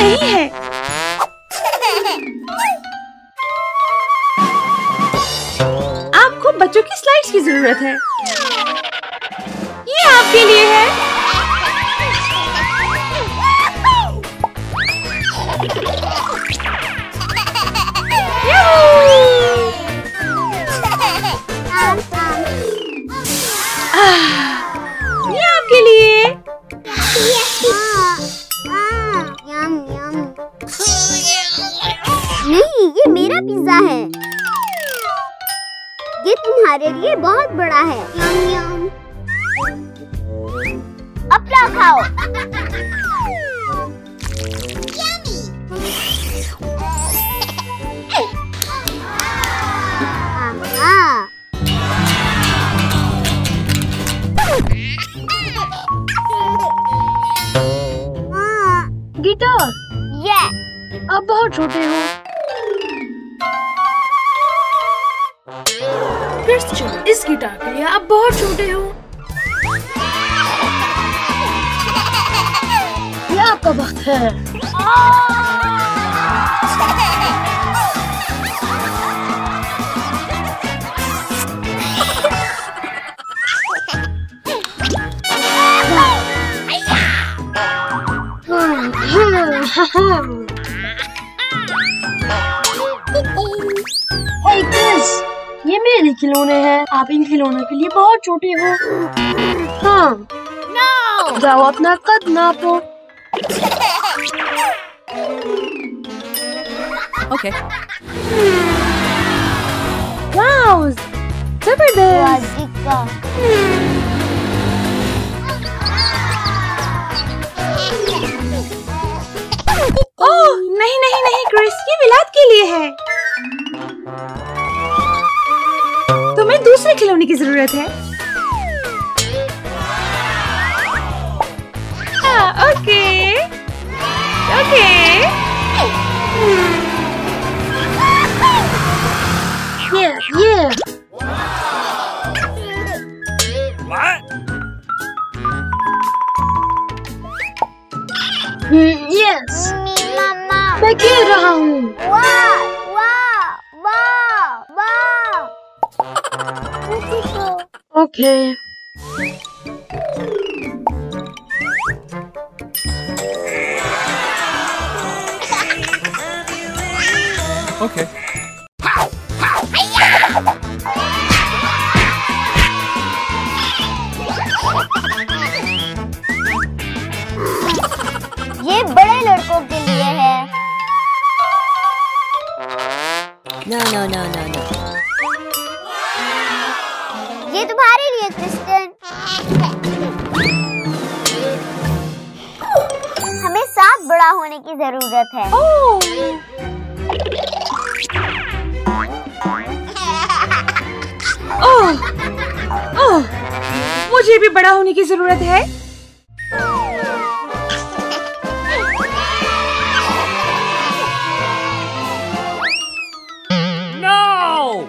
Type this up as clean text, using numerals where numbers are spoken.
नहीं है। आपको बच्चों की स्लाइड्स की जरूरत है। ये आपके लिए है। ये आपके लिए। नहीं, ये मेरा पिज्जा है। ये तुम्हारे लिए बहुत बड़ा है। यम यम। अपना खाओ। गिटार। ये आप बहुत छोटे हो। क्रिश्चियन, इस गिटार के लिए आप बहुत छोटे हो। ये आपका वक्त है। Hey Chris, ये मेरे खिलौने हैं। आप इन खिलौनों के लिए बहुत छोटे हो। हाँ। No! जाओ अपना कद नापो। Okay. वाओ, जबरदस्त। ओह नहीं नहीं नहीं क्रिस, ये विलाद के लिए है। तुम्हें दूसरे खिलौने की जरूरत है। Okay okay. ये यस, मैं खेल रहा हूँ। ओके। Okay. ये बड़े लड़कों के लिए है। No. ये तुम्हारे लिए क्रिस्टन। हमें साथ बड़ा होने की जरूरत है। ओह, मुझे भी बड़ा होने की जरूरत है। No!